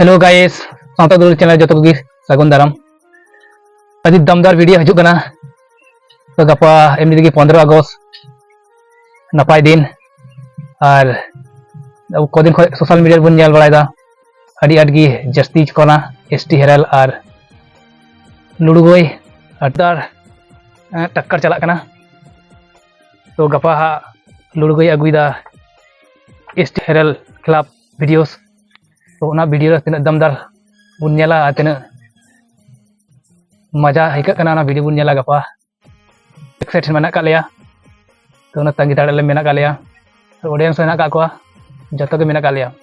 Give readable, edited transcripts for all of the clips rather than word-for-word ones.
hello guys सावता दुल channel जो तो सगुन दाराम अभी दमदार वीडियो हजू कना तो गपा एमनी लगी 15 अगस्त नपाय दिन और को दिन सोशल मीडिया बन नेल बड़ायदा अड़ी अड़गी जस्ती कोना एसटी हेरल और लुड़गोई अटार टक्कर चला कना तो गपा लुड़गोई अगुईदा एसटी हेरल खिलाफ वीडियोस तो उना वीडियो तीन दमदार बुन नेला तीन मजा हिका कना ना वीडियो बुन नेला गपा एक्साइटेड मेना का लिया तो उना तंगी ताड़े ले मेना का लिया तो ऑडियंस मेना का कोआ जतो के मेना का लिया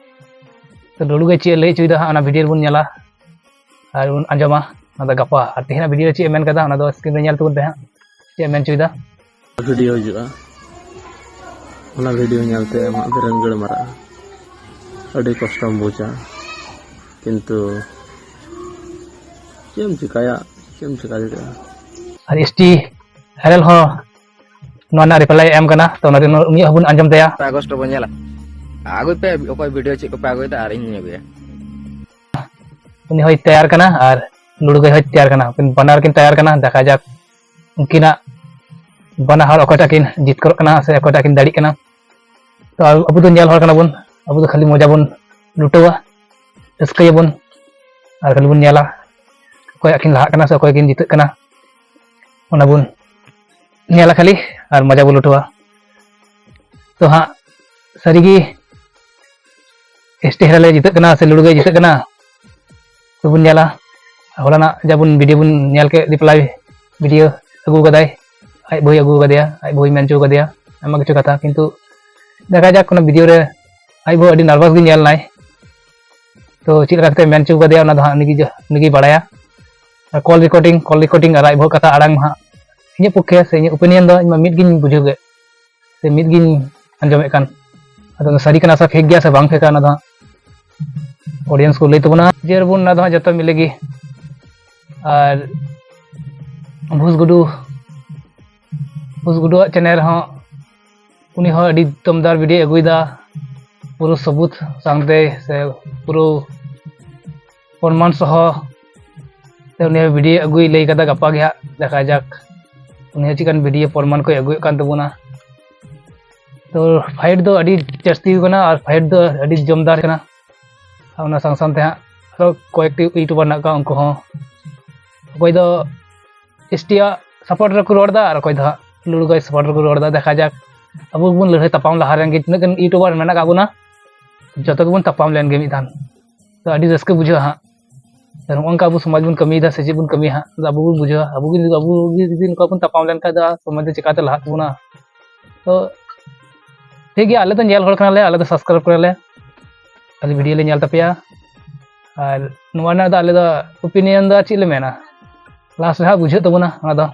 तो लुड़गोई चे लई चुईदा ना वीडियो बुन नेला और उन अंजमा ना गपा और तेहना वीडियो चे मेन कदा ना स्क्रीन रे नेल तुन पे चे मेन चुईदा वीडियो जुआ उना वीडियो नेलते अमा रंगड़ मरा अड़ी कष्टम बुझा किंतु चेम चिकाया और एसटी हेरल हो नोना रिप्लाई एम कना तो ना उनी हबुन अंजम तया अगस्त बनेला आगु पे ओको वीडियो चे को पे आगु ता आरिन नेबे उनी होय तैयार कना और लुड़गोई होय तैयार कना किन बनार किन तैयार कना देखा जाक उनकिना बना हर ओकटा किन जितकर कना से ओकटा किन दाड़ी कना तो अब तो नेल हर कना बुन अब तो खाली मजा बन लुटवा रस्कय बन और खाली बन नेला कोई अकिन लहा कना से कोई किन जित कना ओना बन नेला खाली और मजा बन लुटवा तो हाँ सरीगी एसटी हेरले जित कना से लुड़गोई जित कना तो बन नेला होलाना जबुन वीडियो बन नेल के रिप्लाई वीडियो अगू कदाय आई बोई अगू कदिया आई बोई मेनचो कदिया आमा किछु कथा किंतु देखा जाक कोना वीडियो रे आई बो अड़ी नर्वस गी नेल नाय तो चीज रखते मेनचू कदिया ना धा निगी बड़ाया कॉल रिकॉर्डिंग और आई बो कथा आड़ांग मा इने पक्षे से इने ओपिनियन दो इमा मिड गिन बुझो गे से मिड गिन अंजमे कान अदो सारी कना सा फेक गया से बांग फेका ना धा ऑडियंस को लई तबना जेर बुन ना धा जतो मिलेगी और भूसगुडू चैनल हो उनी हो अड़ी दमदार वीडियो अगुईदा पूरा सबूत सांगते से पूरा प्रमाण सह उन्हें वीडियो अगुई लई कदा गपा गया देखा जाक उन्हें चिकन वीडियो प्रमाण को अगुई कान तबुना तो फाइट दो अड़ी जस्ती कना और फाइट दो अड़ी जमदार कना उना संग संग ते हां कोएक्टिव यूट्यूबर ना का उनको हो कोई दो एसटीया सपोर्ट रखु रोडदा और कोई दो लुड़गोई सपोर्ट रखु रोडदा देखा जाक अब बुन लड़ाई तपाम लहा रेंगे तिना यूट्यूबर मेना काबुना जतो के बुन तपाम लेन गे मिदान तो अड़ी रस्के बुझा हां तर उनका अब समाज बुन कमी दा से बुन कमी हां अब बुन बुझा अब दिन को बुन तपाम लेन का दा समाज चिकाते लहा बुना तो ठीक गया आले तो नेल हर कना ले आले तो सब्सक्राइब करे ले खाली वीडियो ले नेल तपिया और नोना दा आले दा ओपिनियन दा चिले मेना लास्ट रे बुझा तबुना ना दा